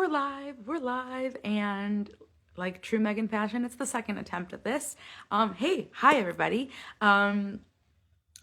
we're live, and like true Megan fashion, it's the second attempt at this. Hi everybody. I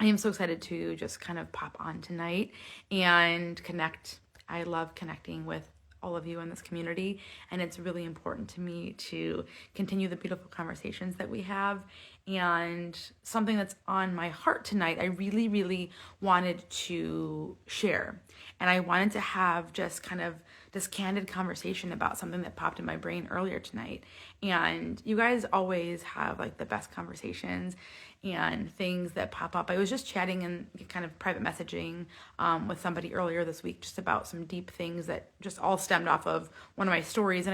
am so excited to just kind of pop on tonight and connect. I love connecting with all of you in this community, and it's really important to me to continue the beautiful conversations that we have. And something that's on my heart tonight, I really wanted to share. And I wanted to have just kind of this candid conversation about something that popped in my brain earlier tonight. And you guys always have like the best conversations and things that pop up. I was just chatting and kind of private messaging with somebody earlier this week just about some deep things that just all stemmed off of one of my stories. And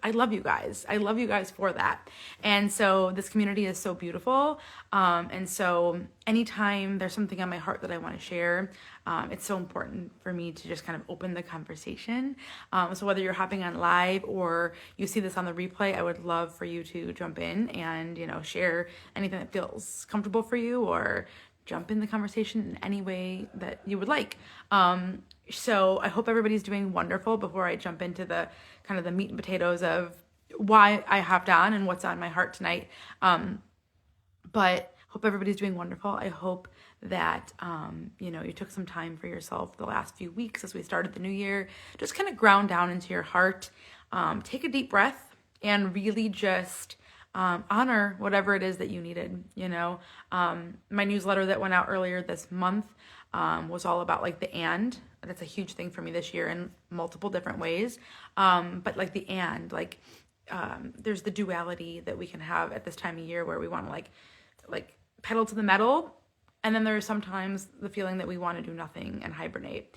I love you guys. I love you guys for that. And so this community is so beautiful. And so anytime there's something on my heart that I want to share, it's so important for me to just kind of open the conversation. So whether you're hopping on live or you see this on the replay, I would love for you to jump in and, share anything that feels comfortable for you, or jump in the conversation in any way that you would like. So I hope everybody's doing wonderful before I jump into the kind of the meat and potatoes of why I hopped on and what's on my heart tonight. But hope everybody's doing wonderful. I hope that, you took some time for yourself the last few weeks as we started the new year. Just kind of ground down into your heart, take a deep breath, and really just honor whatever it is that you needed. My newsletter that went out earlier this month was all about like the and. That's a huge thing for me this year in multiple different ways. But like the and, like there's the duality that we can have at this time of year where we want to like pedal to the metal. And then there's sometimes the feeling that we want to do nothing and hibernate.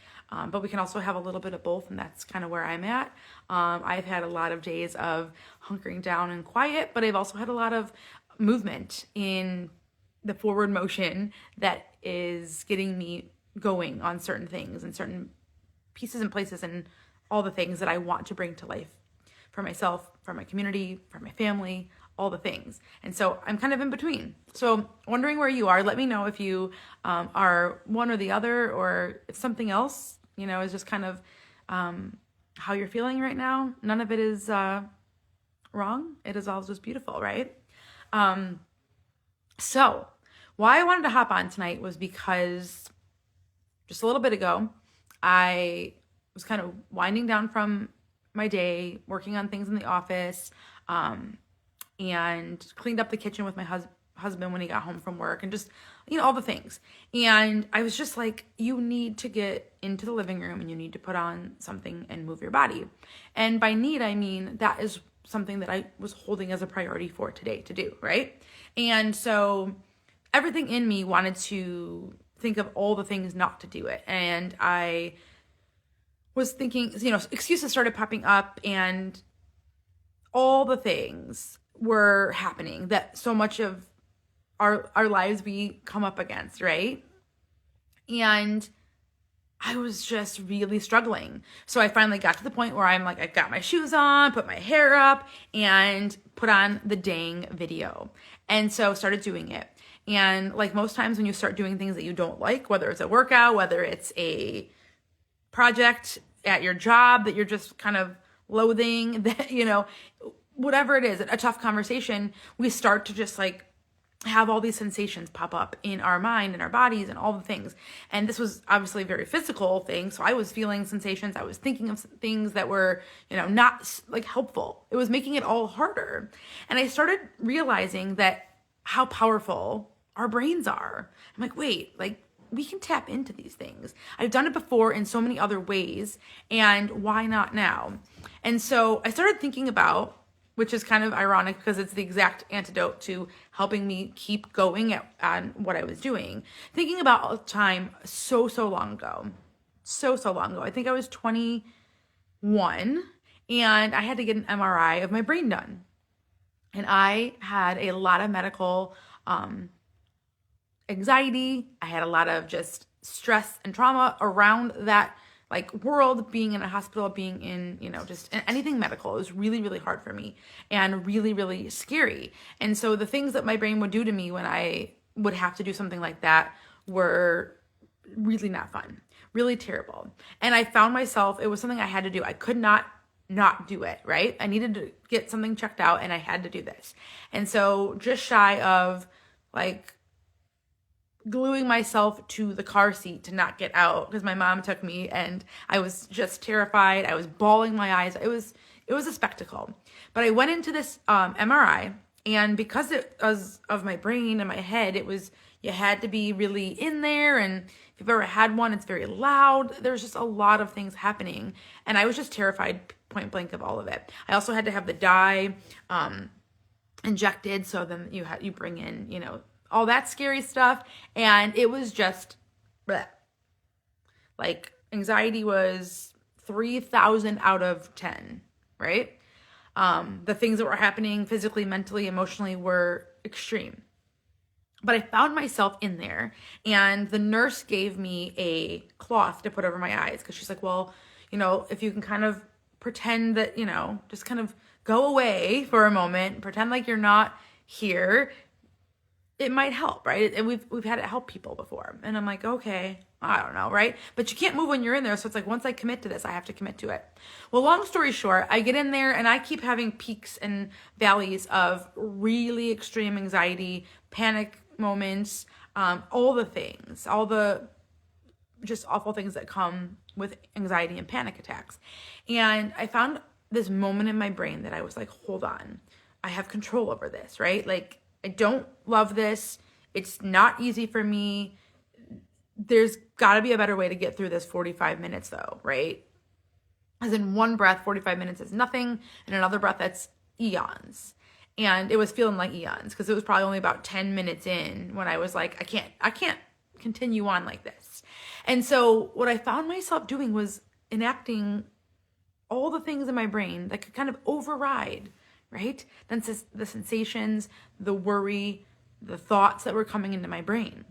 But we can also have a little bit of both, and that's kind of where I'm at. I've had a lot of days of hunkering down and quiet, but I've also had a lot of movement in the forward motion that is getting me going on certain things and certain pieces and places and all the things that I want to bring to life for myself, for my community, for my family, all the things. And so I'm kind of in between. So wondering where you are. Let me know if you are one or the other, or if something else, is just kind of how you're feeling right now. None of it is wrong. It is all just beautiful, right? So why I wanted to hop on tonight was because just a little bit ago, I was kind of winding down from my day, working on things in the office, and cleaned up the kitchen with my husband when he got home from work, and just, all the things. And I was just like, you need to get into the living room and you need to put on something and move your body. And by need, I mean, that is something that I was holding as a priority for today to do, right? And so everything in me wanted to think of all the things not to do it. And I was thinking, excuses started popping up, and all the things were happening that so much of our lives we come up against, right? And I was just really struggling. So I finally got to the point where I'm like, I got my shoes on, put my hair up, and put on the dang video. And so started doing it. And like most times when you start doing things that you don't like, whether it's a workout, whether it's a project at your job that you're just kind of loathing, that, whatever it is, a tough conversation, we start to just like have all these sensations pop up in our mind and our bodies and all the things. And this was obviously a very physical thing. So I was feeling sensations. I was thinking of things that were, not like helpful. It was making it all harder. And I started realizing that how powerful our brains are. I'm like, wait, like we can tap into these things. I've done it before in so many other ways, and why not now? And so I started thinking about, which is kind of ironic because it's the exact antidote to helping me keep going on what I was doing. Thinking about a time so long ago. So long ago. I think I was 21, and I had to get an MRI of my brain done. And I had a lot of medical anxiety. I had a lot of just stress and trauma around that like world, being in a hospital, being in, just anything medical. It was really hard for me and really scary. And so the things that my brain would do to me when I would have to do something like that were really not fun, really terrible. And I found myself, it was something I had to do. I could not not do it, right? I needed to get something checked out and I had to do this. And so just shy of like gluing myself to the car seat to not get out because my mom took me and I was just terrified. I was bawling my eyes. It was a spectacle. But I went into this MRI, and because it was of my brain and my head, it was, you had to be really in there, and if you've ever had one, it's very loud. There's just a lot of things happening, and I was just terrified point blank of all of it. I also had to have the dye injected, so then you bring in, you know, all that scary stuff, and it was just bleh. Like anxiety was 3,000 out of 10, right? The things that were happening physically, mentally, emotionally were extreme. But I found myself in there, and the nurse gave me a cloth to put over my eyes because she's like, well, you know, if you can kind of pretend that, you know, just kind of go away for a moment, pretend like you're not here, it might help, right? And we've had it help people before. And I'm like, okay, I don't know, right? But you can't move when you're in there. So it's like, once I commit to this, I have to commit to it. Well, long story short, I get in there and I keep having peaks and valleys of really extreme anxiety, panic moments, all the things, all the just awful things that come with anxiety and panic attacks. And I found this moment in my brain that I was like, hold on, I have control over this, right? Like, I don't love this. It's not easy for me. There's got to be a better way to get through this 45 minutes though, right? As in one breath, 45 minutes is nothing. And another breath, that's eons. And it was feeling like eons because it was probably only about 10 minutes in when I was like, I can't continue on like this. And so what I found myself doing was enacting all the things in my brain that could kind of override, right? Then the sensations, the worry, the thoughts that were coming into my brain.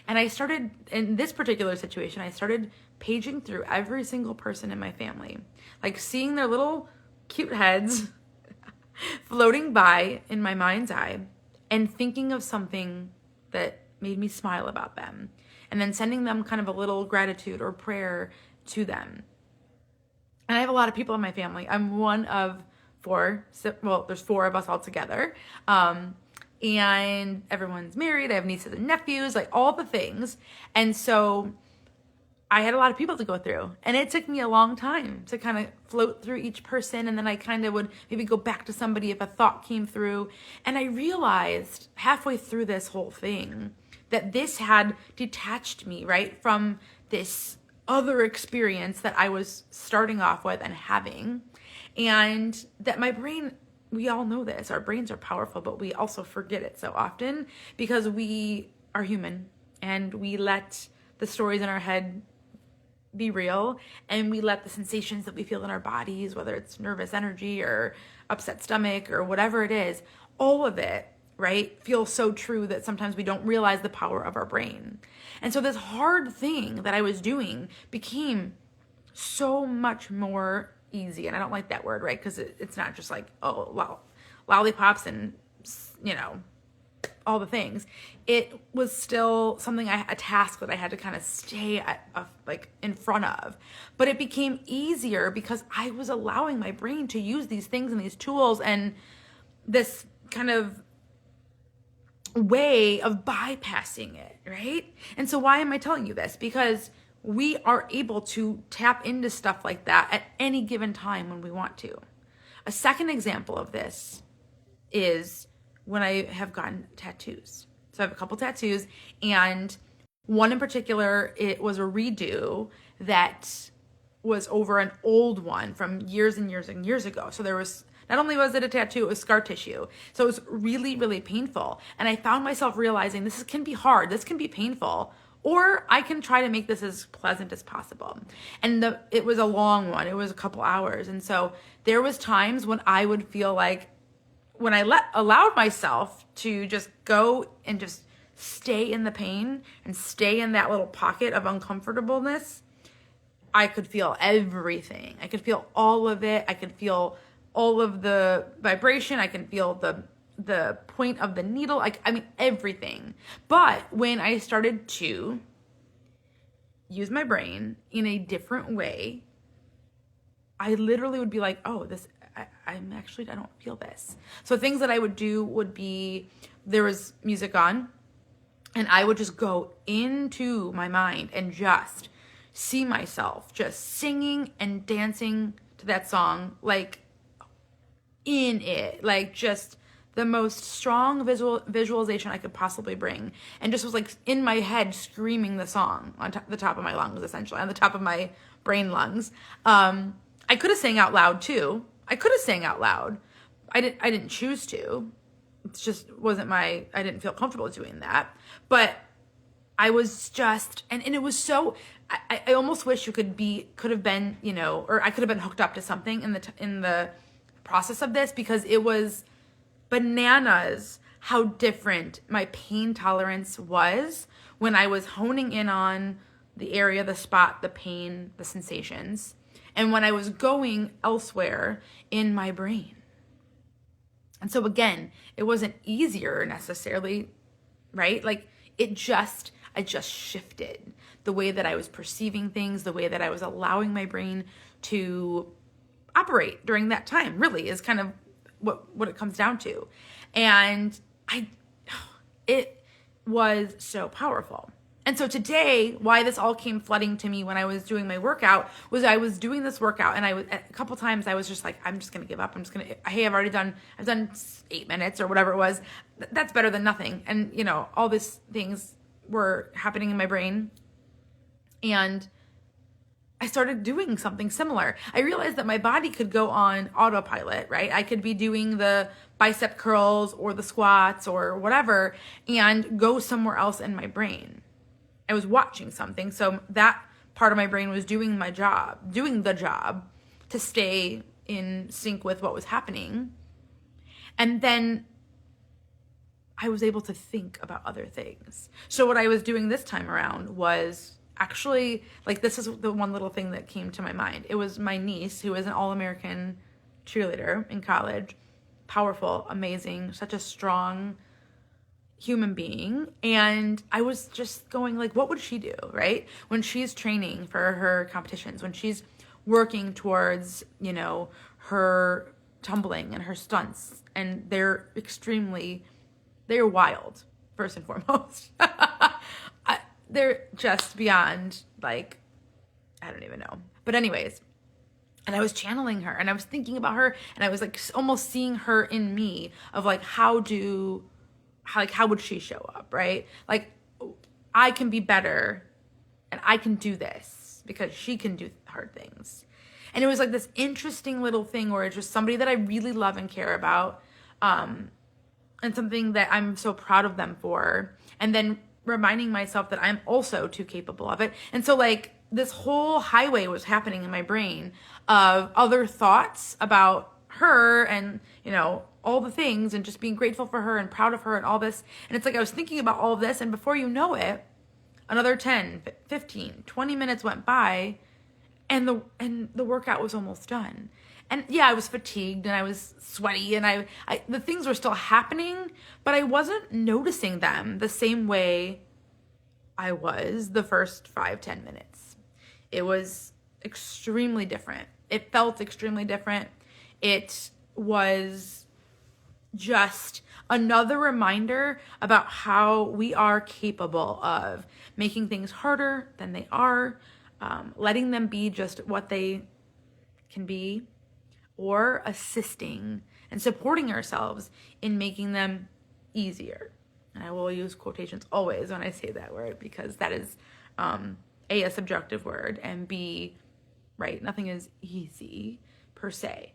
And I started, in this particular situation, I started paging through every single person in my family, like seeing their little cute heads floating by in my mind's eye and thinking of something that made me smile about them. And then sending them kind of a little gratitude or prayer to them. And I have a lot of people in my family. I'm one of four. Well, there's four of us all together. And everyone's married. I have nieces and nephews, like all the things. And so I had a lot of people to go through. And it took me a long time to kind of float through each person. And then I kind of would maybe go back to somebody if a thought came through. And I realized halfway through this whole thing that this had detached me, right, from this other experience that I was starting off with and having. And that my brain, we all know this, our brains are powerful, but we also forget it so often because we are human and we let the stories in our head be real, and we let the sensations that we feel in our bodies, whether it's nervous energy or upset stomach or whatever it is, all of it, right, feels so true that sometimes we don't realize the power of our brain. And so this hard thing that I was doing became so much more easy. And I don't like that word, right? Because it's not just like, oh, well, lollipops and, you know, all the things. It was still something, a task that I had to kind of stay like in front of. But it became easier because I was allowing my brain to use these things and these tools and this kind of way of bypassing it, right? And so why am I telling you this? Because we are able to tap into stuff like that at any given time when we want to. A second example of this is when I have gotten tattoos. So I have a couple tattoos, and one in particular, it was a redo that was over an old one from years and years and years ago. So there was, not only was it a tattoo, it was scar tissue. So it was really, really painful. And I found myself realizing this can be hard, this can be painful, or I can try to make this as pleasant as possible. And it was a long one. It was a couple hours. And so there was times when I would feel like, when I allowed myself to just go and just stay in the pain and stay in that little pocket of uncomfortableness, I could feel everything. I could feel all of it. I could feel all of the vibration. I can feel the point of the needle. I mean, everything. But when I started to use my brain in a different way, I literally would be like, oh, I don't feel this. So things that I would do would be, there was music on, and I would just go into my mind and just see myself just singing and dancing to that song, like in it, like just the most strong visualization I could possibly bring, and just was like in my head screaming the song on the top of my lungs, essentially on the top of my brain lungs. I could have sang out loud too. I didn't choose to. It just wasn't I didn't feel comfortable doing that. But I was just, and it was so, I almost wish could have been, or I could have been hooked up to something in the process of this, because it was bananas how different my pain tolerance was when I was honing in on the area, the spot, the pain, the sensations, and when I was going elsewhere in my brain. And so again, it wasn't easier necessarily, right? Like I just shifted the way that I was perceiving things, the way that I was allowing my brain to operate during that time, really is kind of what it comes down to. And it was so powerful. And so today, why this all came flooding to me when I was doing my workout was I was doing this workout, and a couple times I was just like, I'm just going to give up. Hey, I've done 8 minutes or whatever it was. That's better than nothing. And all these things were happening in my brain. And I started doing something similar. I realized that my body could go on autopilot, right? I could be doing the bicep curls or the squats or whatever and go somewhere else in my brain. I was watching something. So that part of my brain was doing the job to stay in sync with what was happening. And then I was able to think about other things. So what I was doing this time around was actually, like, this is the one little thing that came to my mind. It was my niece, who is an all-American cheerleader in college, powerful, amazing, such a strong human being. And I was just going like, what would she do, right? When she's training for her competitions, when she's working towards, her tumbling and her stunts, and they're wild, first and foremost. They're just beyond, like, I don't even know. But anyways, and I was channeling her, and I was thinking about her, and I was like almost seeing her in me of like, how would she show up, right? Like, I can be better, and I can do this because she can do hard things. And it was like this interesting little thing where it's just somebody that I really love and care about, and something that I'm so proud of them for. And then reminding myself that I'm also too capable of it. And so like this whole highway was happening in my brain of other thoughts about her and, all the things, and just being grateful for her and proud of her and all this. And it's like I was thinking about all of this, and before you know it, another 10, 15, 20 minutes went by, and the workout was almost done. And yeah, I was fatigued and I was sweaty, and the things were still happening, but I wasn't noticing them the same way I was the first 5-10 minutes. It was extremely different. It felt extremely different. It was just another reminder about how we are capable of making things harder than they are, letting them be just what they can be, or assisting and supporting ourselves in making them easier. And I will use quotations always when I say that word, because that is A, a subjective word, and B, right, nothing is easy per se.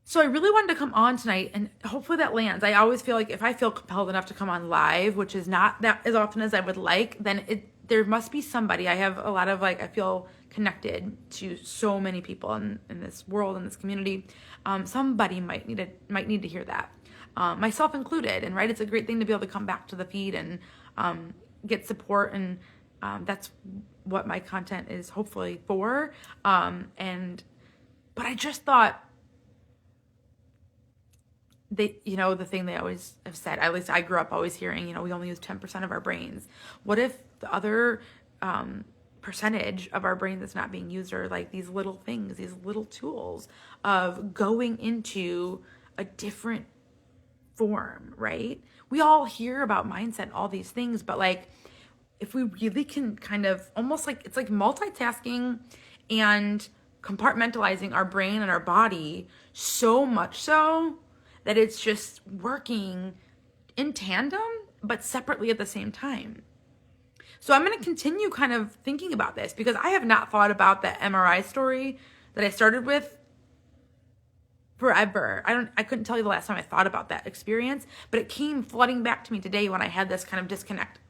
So I really wanted to come on tonight, and hopefully that lands. I always feel like if I feel compelled enough to come on live, which is not that as often as I would like, then there must be somebody. I have a lot of I feel connected to so many people in this world, in this community. Somebody might need to hear that, myself included. And right, it's a great thing to be able to come back to the feed and get support, and that's what my content is hopefully for. But I just thought, the thing they always have said, at least I grew up always hearing, we only use 10% of our brains. What if the other percentage of our brain that's not being used are like these little things, these little tools of going into a different form, right? We all hear about mindset and all these things, but like if we really can kind of almost like it's like multitasking and compartmentalizing our brain and our body so much so that it's just working in tandem but separately at the same time. So I'm going to continue kind of thinking about this because I have not thought about the MRI story that I started with forever. I couldn't tell you the last time I thought about that experience, but it came flooding back to me today when I had this kind of disconnect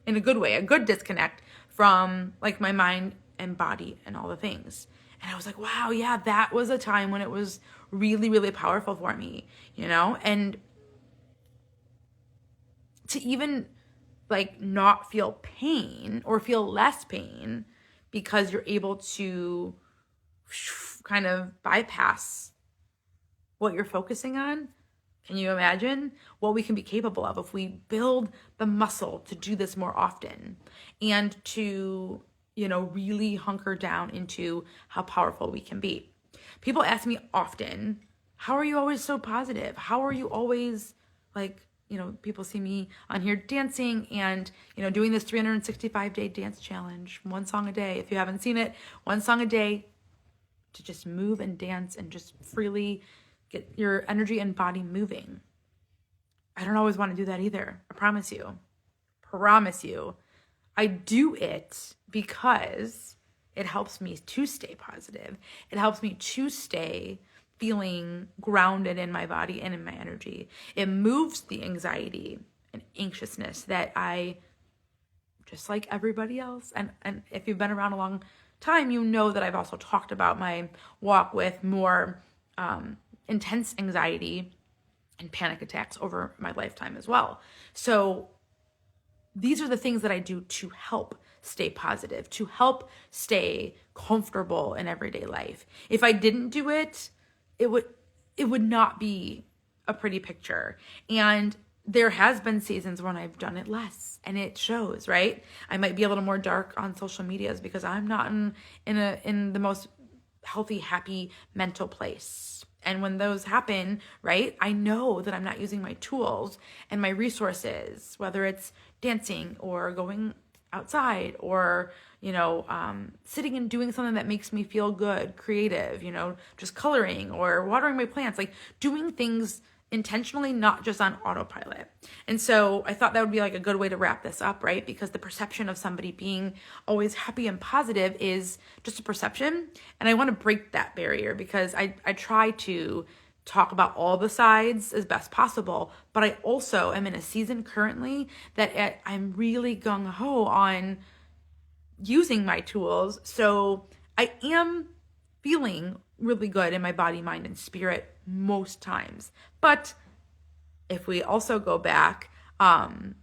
in a good way, a good disconnect from like my mind and body and all the things. And I was like, wow, yeah, that was a time when it was really, really powerful for me, you know? And to even like not feel pain or feel less pain because you're able to kind of bypass what you're focusing on. Can you imagine what we can be capable of if we build the muscle to do this more often and to, you know, really hunker down into how powerful we can be? People ask me often, how are you always so positive? How are you always like, you know, people see me on here dancing and, you know, doing this 365-day dance challenge, one song a day. If you haven't seen it, one song a day to just move and dance and just freely get your energy and body moving. I don't always want to do that either. I promise you. Promise you. I do it because it helps me to stay positive. It helps me to stay feeling grounded in my body and in my energy. It moves the anxiety and anxiousness that I, just like everybody else, and if you've been around a long time, you know that I've also talked about my walk with more intense anxiety and panic attacks over my lifetime as well. So these are the things that I do to help stay positive, to help stay comfortable in everyday life. If I didn't do it, it would not be a pretty picture. And there has been seasons when I've done it less and it shows, right? I might be a little more dark on social medias because I'm not in the most healthy, happy mental place. And when those happen, right, I know that I'm not using my tools and my resources, whether it's dancing or going outside or, you know, sitting and doing something that makes me feel good, creative, you know, just coloring or watering my plants, like doing things intentionally, not just on autopilot. And so I thought that would be like a good way to wrap this up, right? Because the perception of somebody being always happy and positive is just a perception. And I want to break that barrier because I try to talk about all the sides as best possible, but I also am in a season currently that I'm really gung-ho on using my tools. So I am feeling really good in my body, mind, and spirit most times. But if we also go back, hold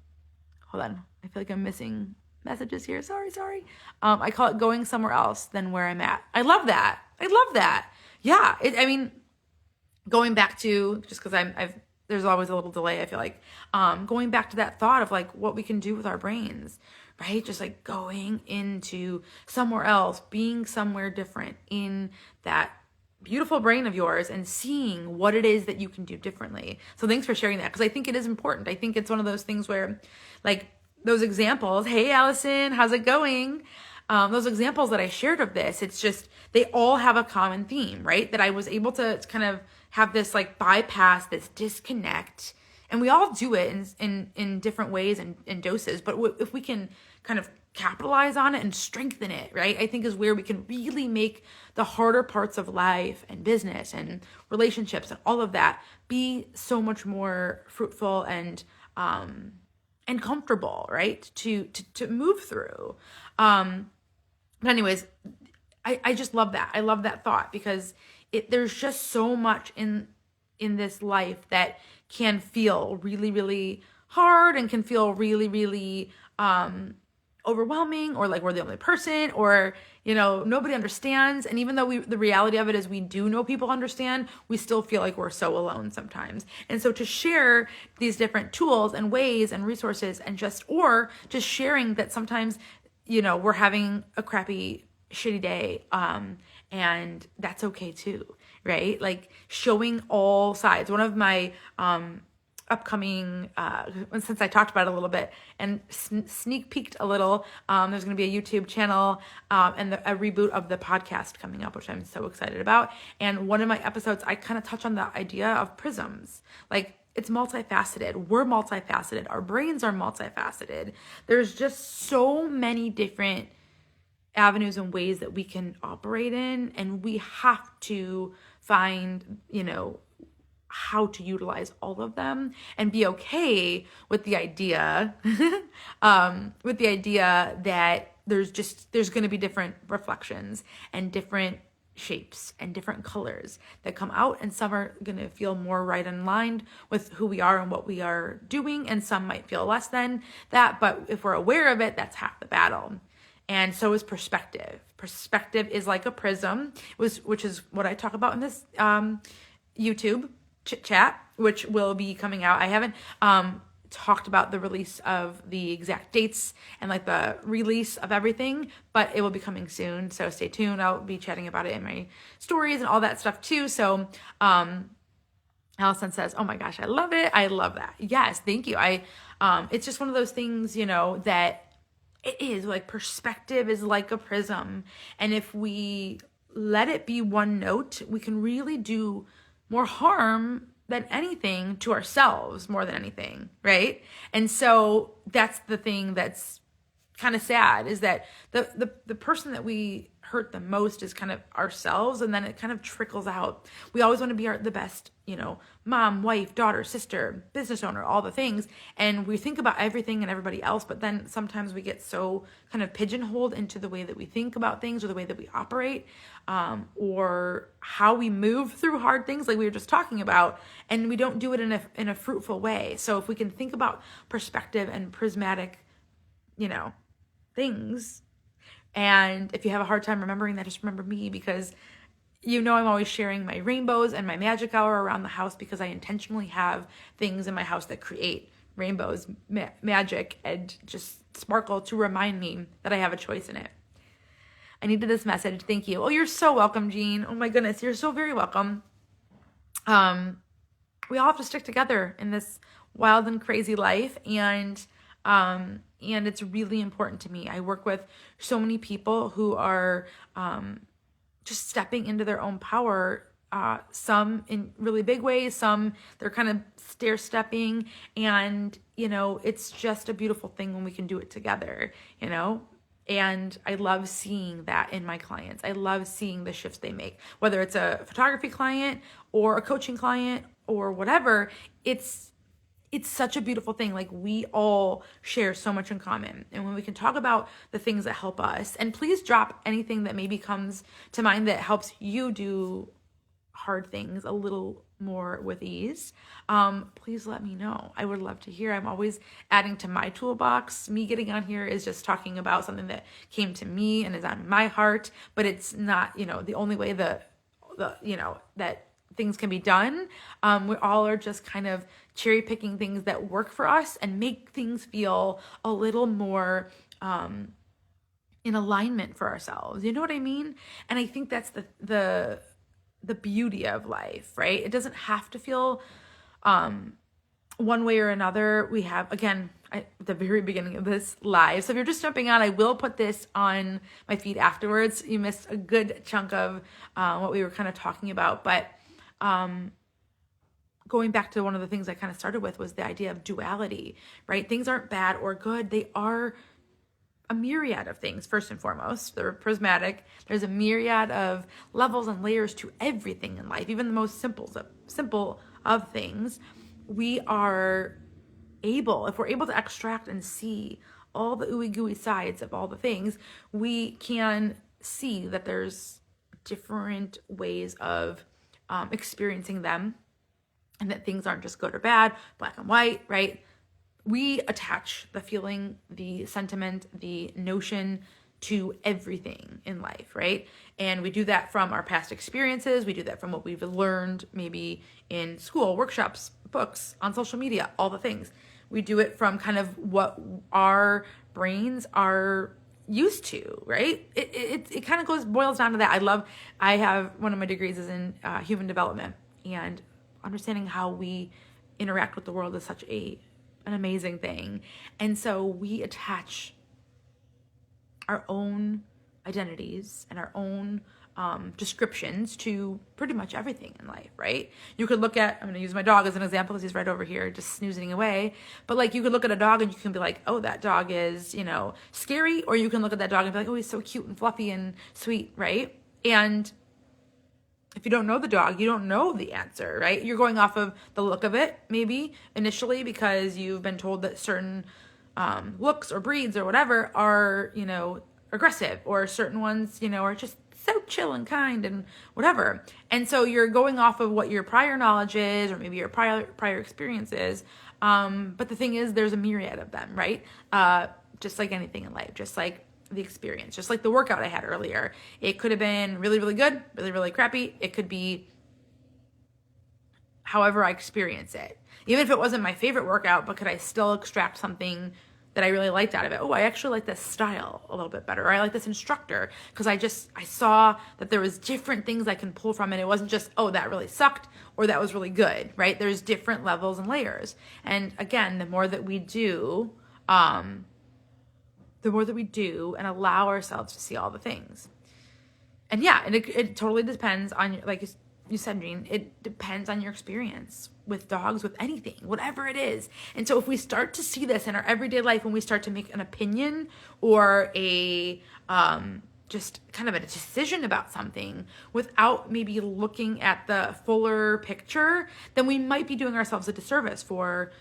on, I feel like I'm missing messages here. Sorry. I call it going somewhere else than where I'm at. I love that. Yeah. Going back to, just because there's always a little delay, I feel like, going back to that thought of like what we can do with our brains, right? Just like going into somewhere else, being somewhere different in that beautiful brain of yours and seeing what it is that you can do differently. So thanks for sharing that because I think it is important. I think it's one of those things where like those examples, hey Allison, how's it going? Those examples that I shared of this, it's just, they all have a common theme, right? That I was able to kind of have this like bypass, this disconnect, and we all do it in different ways and in doses, but if we can kind of capitalize on it and strengthen it, right? I think is where we can really make the harder parts of life and business and relationships and all of that be so much more fruitful and comfortable, right? To move through. But anyways, I just love that. I love that thought because there's just so much in this life that can feel really, really hard and can feel really, really overwhelming, or like we're the only person, or, you know, nobody understands. And even though the reality of it is we do know people understand, we still feel like we're so alone sometimes. And so to share these different tools and ways and resources and just sharing that sometimes we're having a crappy, shitty day. And that's okay too, right? Like showing all sides. One of my upcoming, since I talked about it a little bit and sneak peeked a little, there's going to be a YouTube channel and a reboot of the podcast coming up, which I'm so excited about. And one of my episodes, I kind of touch on the idea of prisms. Like, it's multifaceted. We're multifaceted. Our brains are multifaceted. There's just so many different avenues and ways that we can operate in, and we have to find, how to utilize all of them and be okay with the idea, that there's going to be different reflections and different shapes and different colors that come out, and some are going to feel more right in line with who we are and what we are doing, and some might feel less than that. But if we're aware of it, that's half the battle. And so is perspective. Perspective is like a prism, which is what I talk about in this YouTube chit chat, which will be coming out. I haven't talked about the release of the exact dates and like the release of everything, but it will be coming soon. So stay tuned. I'll be chatting about it in my stories and all that stuff too. So Allison says, "Oh my gosh, I love it. I love that." Yes, thank you. It's just one of those things, that it is like perspective is like a prism. And if we let it be one note, we can really do more harm than anything to ourselves, more than anything, right? And so that's the thing that's kind of sad, is that the person that we hurt the most is kind of ourselves, and then it kind of trickles out. We always want to be the best, mom, wife, daughter, sister, business owner, all the things, and we think about everything and everybody else, but then sometimes we get so kind of pigeonholed into the way that we think about things, or the way that we operate, or how we move through hard things, like we were just talking about, and we don't do it in a fruitful way. So if we can think about perspective and prismatic, things. And if you have a hard time remembering that, just remember me, because I'm always sharing my rainbows and my magic hour around the house, because I intentionally have things in my house that create rainbows, magic, and just sparkle to remind me that I have a choice in it. I needed this message. Thank you. Oh, you're so welcome, Jean. Oh my goodness, you're so very welcome. We all have to stick together in this wild and crazy life, and it's really important to me. I work with so many people who are just stepping into their own power, some in really big ways, some they're kind of stair-stepping, and, it's just a beautiful thing when we can do it together, And I love seeing that in my clients. I love seeing the shifts they make, whether it's a photography client or a coaching client or whatever. It's such a beautiful thing. Like, we all share so much in common. And when we can talk about the things that help us, and please drop anything that maybe comes to mind that helps you do hard things a little more with ease, please let me know. I would love to hear. I'm always adding to my toolbox. Me getting on here is just talking about something that came to me and is on my heart, but it's not, the only way that things can be done. We all are just kind of cherry picking things that work for us and make things feel a little more in alignment for ourselves. You know what I mean? And I think that's the beauty of life, right? It doesn't have to feel one way or another. We have, again, at the very beginning of this live. So if you're just jumping on, I will put this on my feed afterwards. You missed a good chunk of what we were kind of talking about, but going back to one of the things I kind of started with was the idea of duality, right? Things aren't bad or good. They are a myriad of things. First and foremost, they're prismatic. There's a myriad of levels and layers to everything in life, even the most simple of things. We are able, if we're able to extract and see all the ooey gooey sides of all the things, we can see that there's different ways of experiencing them, and that things aren't just good or bad, black and white, right? We attach the feeling, the sentiment, the notion to everything in life, right? And we do that from our past experiences. We do that from what we've learned maybe in school, workshops, books, on social media, all the things. We do it from kind of what our brains are used to, right? It kind of boils down to that. I have one of my degrees is in human development, and understanding how we interact with the world is such an amazing thing. And so we attach our own identities and our own descriptions to pretty much everything in life, right? You could look at, I'm going to use my dog as an example because he's right over here just snoozing away. But like, you could look at a dog and you can be like, oh, that dog is, scary. Or you can look at that dog and be like, oh, he's so cute and fluffy and sweet, right? And if you don't know the dog, you don't know the answer, right? You're going off of the look of it, maybe initially, because you've been told that certain looks or breeds or whatever are, aggressive, or certain ones, are just so chill and kind and whatever. And so you're going off of what your prior knowledge is, or maybe your prior experiences. But the thing is, there's a myriad of them, right? Just like anything in life, just like the experience, just like the workout I had earlier. It could have been really, really good, really, really crappy. It could be however I experience it. Even if it wasn't my favorite workout, but could I still extract something that I really liked out of it? Oh, I actually like this style a little bit better. Or I like this instructor because I saw that there was different things I can pull from it. It wasn't just, oh, that really sucked or that was really good, right? There's different levels and layers. And again, the more that we do and allow ourselves to see all the things. And yeah, and it totally depends on, like you said, Jean, it depends on your experience with dogs, with anything, whatever it is. And so if we start to see this in our everyday life, when we start to make an opinion or a just kind of a decision about something without maybe looking at the fuller picture, then we might be doing ourselves a disservice for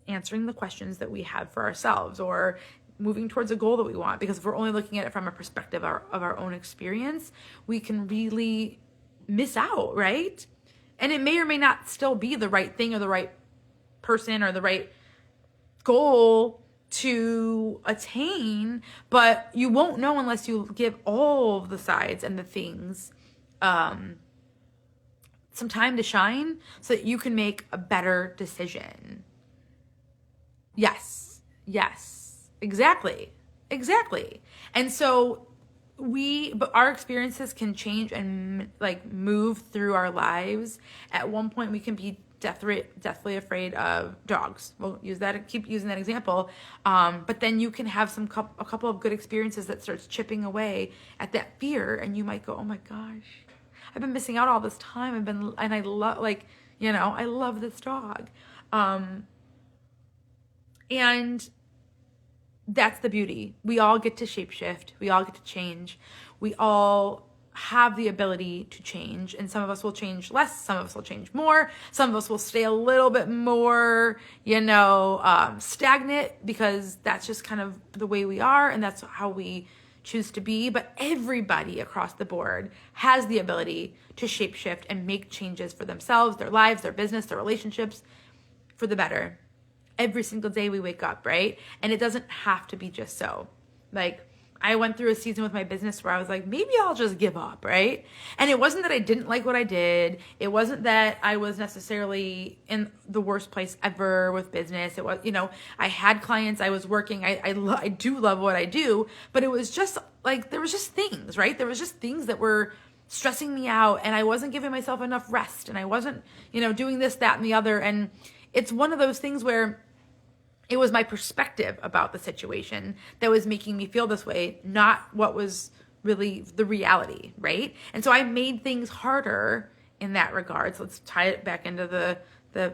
answering the questions that we have for ourselves, or moving towards a goal that we want. Because if we're only looking at it from a perspective of our own experience, we can really miss out, right? And it may or may not still be the right thing or the right person or the right goal to attain, but you won't know unless you give all of the sides and the things some time to shine so that you can make a better decision. Yes, exactly. And so but our experiences can change and like move through our lives. At one point we can be deathly afraid of dogs. We'll keep using that example. But then you can have a couple of good experiences that starts chipping away at that fear, and you might go, oh my gosh, I've been missing out all this time. I love this dog. And that's the beauty. We all get to shapeshift. We all get to change. We all have the ability to change. And some of us will change less. Some of us will change more. Some of us will stay a little bit more, stagnant, because that's just kind of the way we are. And that's how we choose to be. But everybody across the board has the ability to shapeshift and make changes for themselves, their lives, their business, their relationships, for the better. Every single day we wake up, right? And it doesn't have to be just so. Like, I went through a season with my business where I was like, maybe I'll just give up, right? And it wasn't that I didn't like what I did. It wasn't that I was necessarily in the worst place ever with business. It was, I had clients, I was working. I do love what I do, but it was just like, there was just things, right? There was just things that were stressing me out, and I wasn't giving myself enough rest, and I wasn't, doing this, that, and the other. And it's one of those things where it was my perspective about the situation that was making me feel this way, not what was really the reality, right? And so I made things harder in that regard. So let's tie it back into the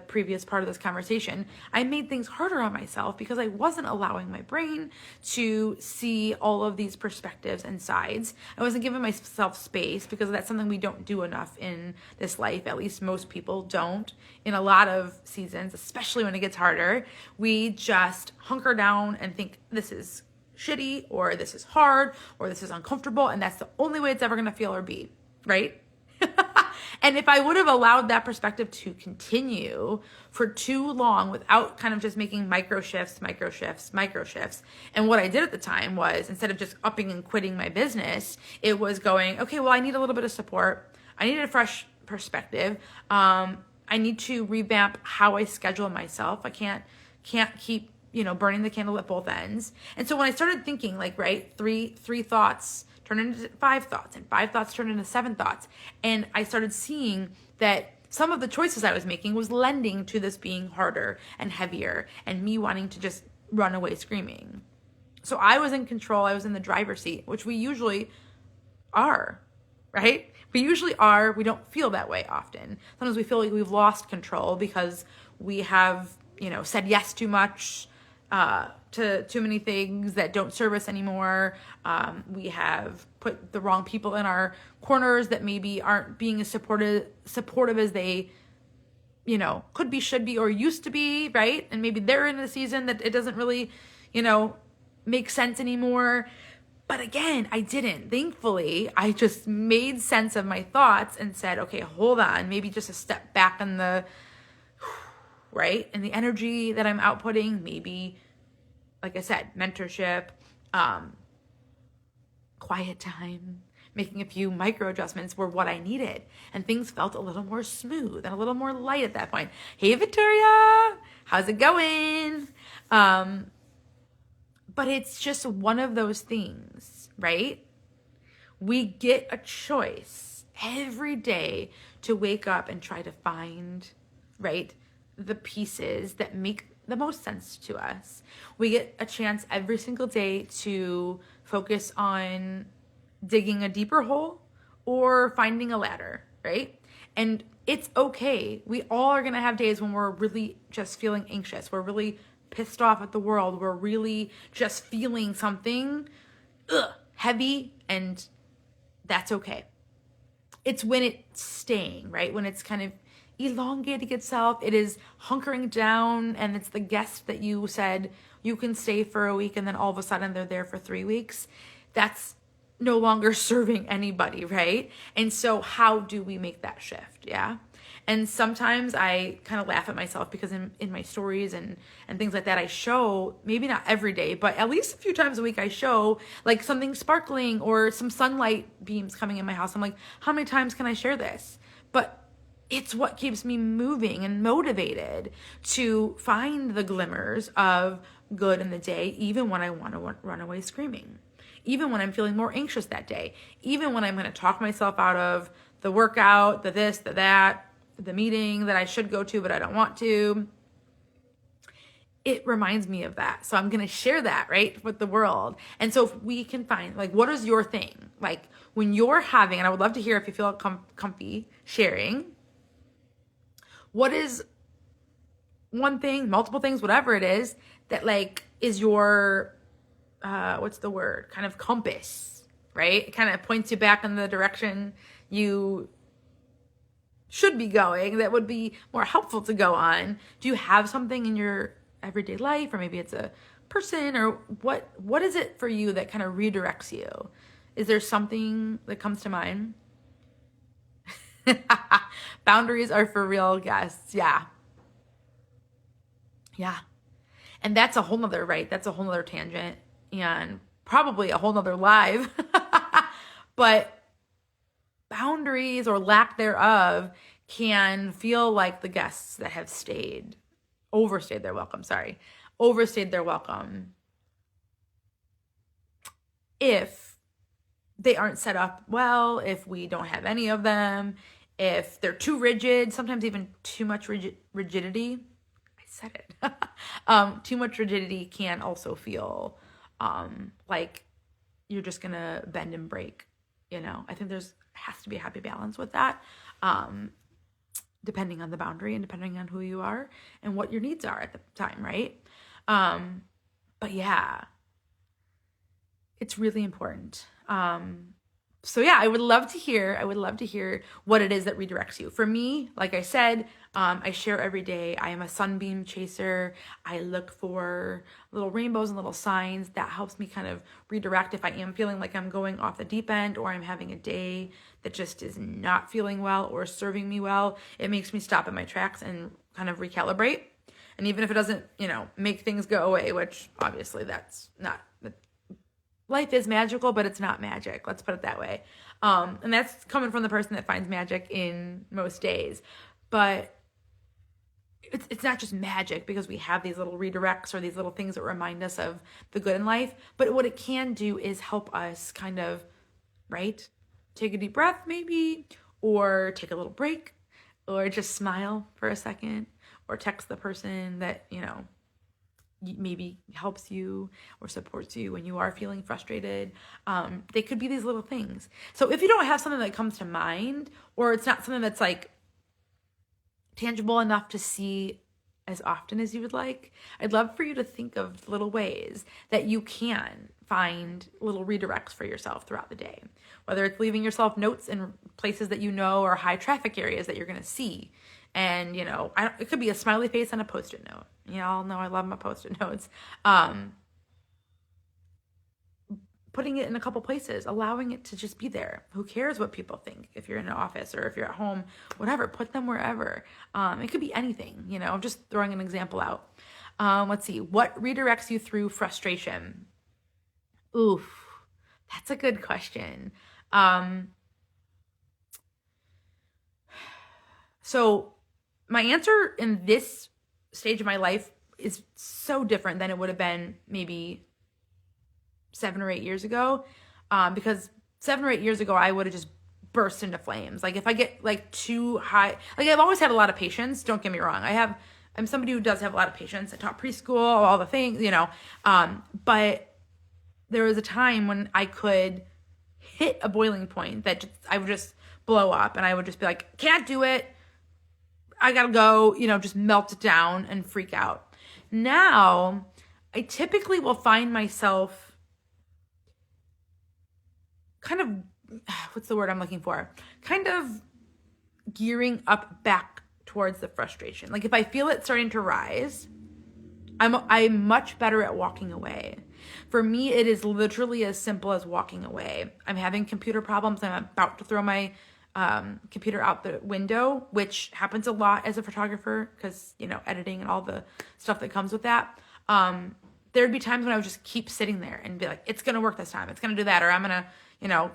previous part of this conversation. I made things harder on myself because I wasn't allowing my brain to see all of these perspectives and sides. I wasn't giving myself space, because that's something we don't do enough in this life. At least most people don't. In a lot of seasons, especially when it gets harder, we just hunker down and think this is shitty, or this is hard, or this is uncomfortable, and that's the only way it's ever going to feel or be, right? And if I would have allowed that perspective to continue for too long without kind of just making micro shifts, and what I did at the time was, instead of just upping and quitting my business, it was going, okay, well, I need a little bit of support. I need a fresh perspective. I need to revamp how I schedule myself. I can't keep burning the candle at both ends. And so when I started thinking like, right, three thoughts turn into 5 thoughts, and 5 thoughts turn into 7 thoughts. And I started seeing that some of the choices I was making was lending to this being harder and heavier and me wanting to just run away screaming. So I was in control. I was in the driver's seat, which we usually are, right? We usually are. We don't feel that way often. Sometimes we feel like we've lost control because we have, said yes too much to too many things that don't serve us anymore. We have put the wrong people in our corners that maybe aren't being as supportive as they, could be, should be, or used to be, right? And maybe they're in a season that it doesn't really, make sense anymore. But again, I didn't. Thankfully, I just made sense of my thoughts and said, okay, hold on, maybe just a step back in the, right? And the energy that I'm outputting, maybe, like I said, mentorship, quiet time, making a few micro adjustments were what I needed. And things felt a little more smooth and a little more light at that point. Hey, Victoria, how's it going? But it's just one of those things, right? We get a choice every day to wake up and try to find, right, the pieces that make the most sense to us. We get a chance every single day to focus on digging a deeper hole or finding a ladder, right? And it's okay. We all are going to have days when we're really just feeling anxious. We're really pissed off at the world. We're really just feeling something heavy, and that's okay. It's when it's staying, right? When it's kind of elongating itself, it is hunkering down, and it's the guest that you said you can stay for a week and then all of a sudden they're there for 3 weeks. That's no longer serving anybody, right? And so how do we make that shift? Yeah. And sometimes I kind of laugh at myself because in my stories and things like that, I show, maybe not every day, but at least a few times a week, I show like something sparkling or some sunlight beams coming in my house. I'm like, how many times can I share this? But it's what keeps me moving and motivated to find the glimmers of good in the day, even when I want to run away screaming, even when I'm feeling more anxious that day, even when I'm going to talk myself out of the workout, the this, the that, the meeting that I should go to, but I don't want to. It reminds me of that. So I'm going to share that, right, with the world. And so if we can find, like, what is your thing? Like, when you're having, and I would love to hear if you feel comfy sharing, what is one thing, multiple things, whatever it is, that, like, is your, what's the word? Kind of compass, right? It kind of points you back in the direction you should be going, that would be more helpful to go on. Do you have something in your everyday life, or maybe it's a person, or what is it for you that kind of redirects you? Is there something that comes to mind? Boundaries are for real guests. Yeah. And that's a whole nother, right? That's a whole nother tangent and probably a whole nother live. But boundaries or lack thereof can feel like the guests that have overstayed their welcome if they aren't set up well, if we don't have any of them, if they're too rigid, sometimes even too much rigidity. I said it. Too much rigidity can also feel like you're just going to bend and break. I think has to be a happy balance with that, depending on the boundary and depending on who you are and what your needs are at the time, right? But yeah, it's really important. So yeah, I would love to hear what it is that redirects you. For me, like I said, I share every day. I am a sunbeam chaser. I look for little rainbows and little signs. That helps me kind of redirect if I am feeling like I'm going off the deep end, or I'm having a day that just is not feeling well or serving me well. It makes me stop in my tracks and kind of recalibrate. And even if it doesn't, make things go away, which obviously that's not, life is magical, but it's not magic. Let's put it that way. And that's coming from the person that finds magic in most days. But it's not just magic because we have these little redirects or these little things that remind us of the good in life, but what it can do is help us kind of, right? Take a deep breath maybe, or take a little break, or just smile for a second, or text the person that, maybe helps you or supports you when you are feeling frustrated. They could be these little things. So if you don't have something that comes to mind, or it's not something that's like tangible enough to see as often as you would like, I'd love for you to think of little ways that you can find little redirects for yourself throughout the day. Whether it's leaving yourself notes in places that you know are high traffic areas that you're going to see. And, it could be a smiley face on a Post-it note. Y'all know I love my Post-it notes. Putting it in a couple places, allowing it to just be there. Who cares what people think? If you're in an office or if you're at home, whatever, put them wherever. It could be anything, I'm just throwing an example out. Let's see, what redirects you through frustration? Oof, that's a good question. So my answer in this stage of my life is so different than it would have been maybe 7 or 8 years ago, because 7 or 8 years ago, I would have just burst into flames. Like if I get like too high, like I've always had a lot of patience. Don't get me wrong. I'm somebody who does have a lot of patience. I taught preschool, all the things, but there was a time when I could hit a boiling point that I would just blow up, and I would just be like, can't do it. I gotta go, just melt down and freak out. Now, I typically will find myself kind of, what's the word I'm looking for? Kind of gearing up back towards the frustration. Like if I feel it starting to rise, I'm much better at walking away. For me, it is literally as simple as walking away. I'm having computer problems. I'm about to throw my computer out the window, which happens a lot as a photographer because, editing and all the stuff that comes with that. There'd be times when I would just keep sitting there and be like, it's going to work this time. It's going to do that. Or I'm going to,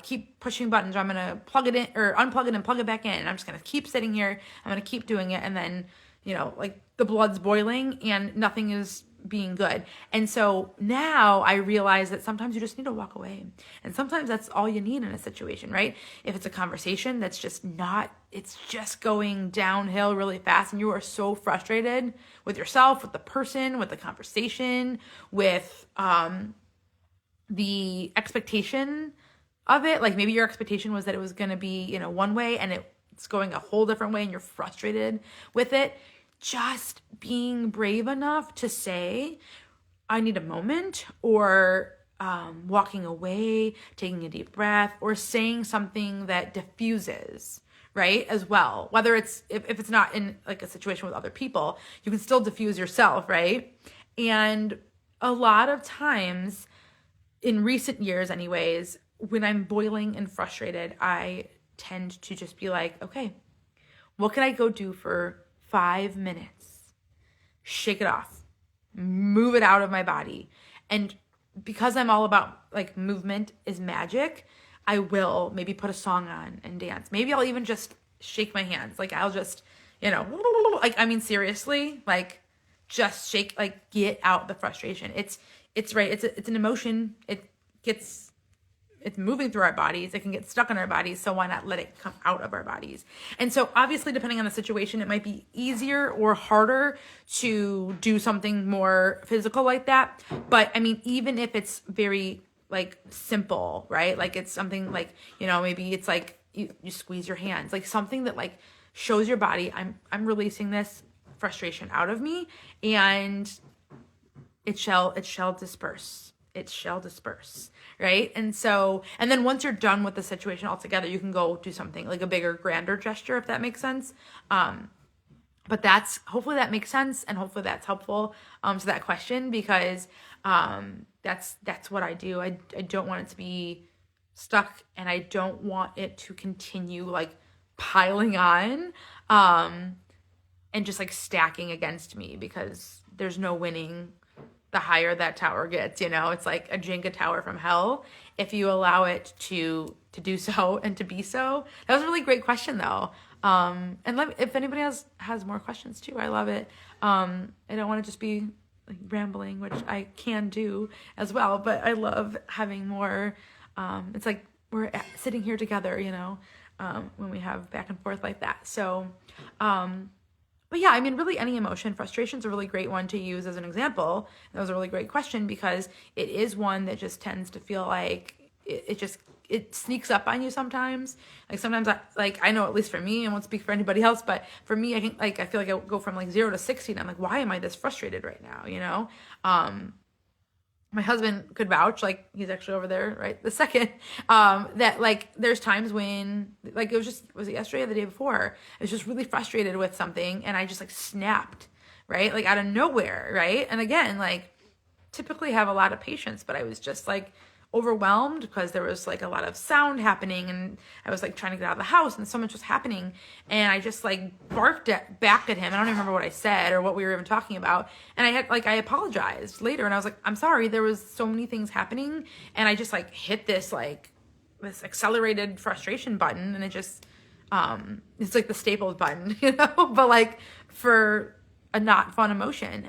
keep pushing buttons. Or I'm going to plug it in or unplug it and plug it back in. And I'm just going to keep sitting here. I'm going to keep doing it. And then, like the blood's boiling and nothing is being good. And so now I realize that sometimes you just need to walk away. And sometimes that's all you need in a situation, right? If it's a conversation that's it's just going downhill really fast and you are so frustrated with yourself, with the person, with the conversation, with the expectation of it. Like maybe your expectation was that it was going to be, one way and it's going a whole different way and you're frustrated with it. Just being brave enough to say, I need a moment, or walking away, taking a deep breath, or saying something that diffuses, right? As well. Whether it's, if it's not in like a situation with other people, you can still diffuse yourself, right? And a lot of times, in recent years anyways, when I'm boiling and frustrated, I tend to just be like, okay, what can I go do for 5 minutes? Shake it off, move it out of my body. And because I'm all about like movement is magic, I will maybe put a song on and dance. Maybe I'll even just shake my hands. Like I'll just, seriously, like just shake, like get out the frustration. It's right. It's an emotion. It's moving through our bodies. It can get stuck in our bodies. So why not let it come out of our bodies? And so obviously, depending on the situation, it might be easier or harder to do something more physical like that. But even if it's very like simple, right? Like it's something like, maybe it's like you squeeze your hands, like something that like shows your body, I'm releasing this frustration out of me, and it shall disperse. It shall disperse, right? And then once you're done with the situation altogether, you can go do something like a bigger, grander gesture, if that makes sense. But hopefully that makes sense, and hopefully that's helpful to that question, because that's what I do. I don't want it to be stuck, and I don't want it to continue like piling on and just like stacking against me, because there's no winning the higher that tower gets, it's like a Jenga tower from hell if you allow it to do so and to be so. That was a really great question though. And if anybody has more questions too, I love it. I don't want to just be like rambling, which I can do as well, but I love having more. It's like we're sitting here together, when we have back and forth like that. So, but yeah, I mean, really any emotion. Frustration's a really great one to use as an example. That was a really great question because it is one that just tends to feel like it sneaks up on you sometimes. Like sometimes I know, at least for me, I won't speak for anybody else, but for me, I feel like I go from like 0 to 60 and I'm like, why am I this frustrated right now? My husband could vouch, like he's actually over there right the second, that like there's times when like was it yesterday or the day before, I was just really frustrated with something and I just like snapped, right? Like out of nowhere, right? And again, like typically have a lot of patience, but I was just like overwhelmed because there was like a lot of sound happening and I was like trying to get out of the house and so much was happening and I just like barked back at him. I don't even remember what I said or what we were even talking about. And I apologized later and I was like, I'm sorry, there was so many things happening and I just like hit this accelerated frustration button and it just, it's like the Staples button, but like for a not fun emotion.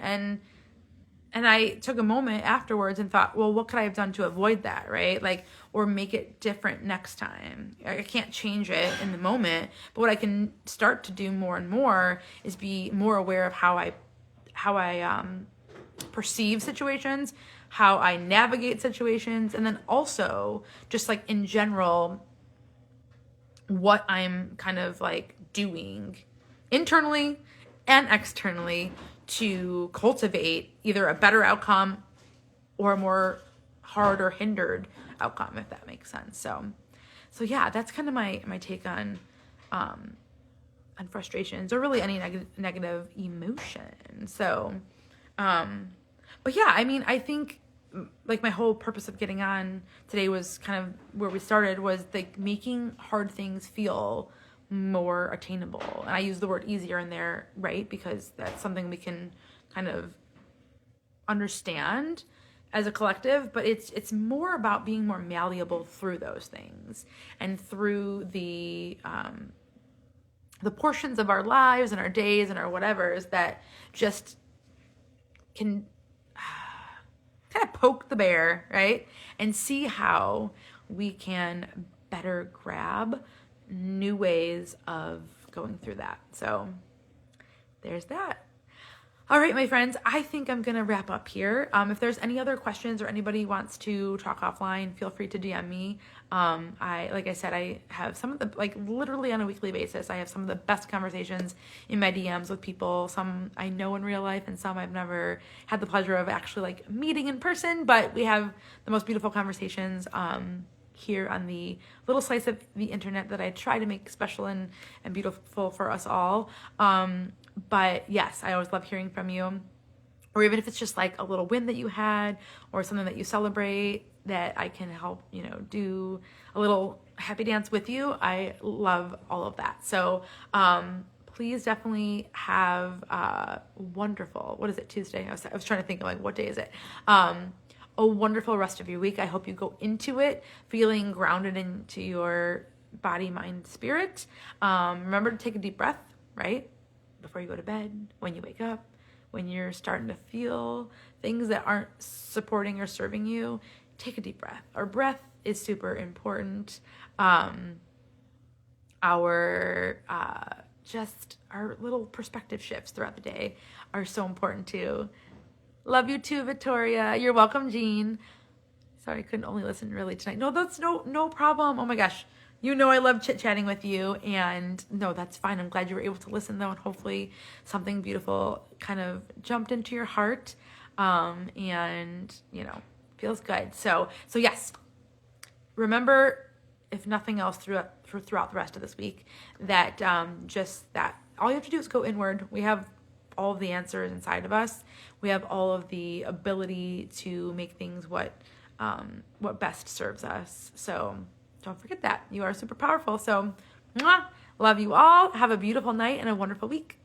And I took a moment afterwards and thought, well, what could I have done to avoid that, right? Like, or make it different next time. I can't change it in the moment, but what I can start to do more and more is be more aware of how I perceive situations, how I navigate situations, and then also just like in general, what I'm kind of like doing internally and externally to cultivate either a better outcome or a more hard or hindered outcome, if that makes sense. So yeah, that's kind of my take on frustrations or really any negative emotion. So, but yeah, I mean, I think like my whole purpose of getting on today was kind of where we started, was like making hard things feel more attainable. And I use the word easier in there, right? Because that's something we can kind of understand as a collective, but it's more about being more malleable through those things and through the portions of our lives and our days and our whatevers that just can kind of poke the bear, right? And see how we can better grab new ways of going through that. So there's that. All right, my friends, I think I'm going to wrap up here. If there's any other questions or anybody wants to talk offline, feel free to DM me. Like I said, I have some of the, like literally on a weekly basis, I have some of the best conversations in my DMs with people. Some I know in real life and some I've never had the pleasure of actually like meeting in person, but we have the most beautiful conversations, here on the little slice of the internet that I try to make special and beautiful for us all. But yes, I always love hearing from you, or even if it's just like a little win that you had or something that you celebrate that I can help, do a little happy dance with you. I love all of that. So, please definitely have a wonderful, what is it, Tuesday? I was trying to think of like, what day is it? A wonderful rest of your week. I hope you go into it feeling grounded into your body, mind, spirit. Remember to take a deep breath, right? Before you go to bed, when you wake up, when you're starting to feel things that aren't supporting or serving you, take a deep breath. Our breath is super important. Just our little perspective shifts throughout the day are so important too. Love you too, Victoria. You're welcome, Jean. Sorry, I couldn't only listen really tonight. No, that's no problem. Oh my gosh. I love chit-chatting with you, and no, that's fine. I'm glad you were able to listen though, and hopefully something beautiful kind of jumped into your heart, and feels good. So yes, remember, if nothing else throughout the rest of this week, that just that all you have to do is go inward. We have all of the answers inside of us. We have all of the ability to make things what best serves us. So don't forget that. You are super powerful. So, love you all. Have a beautiful night and a wonderful week.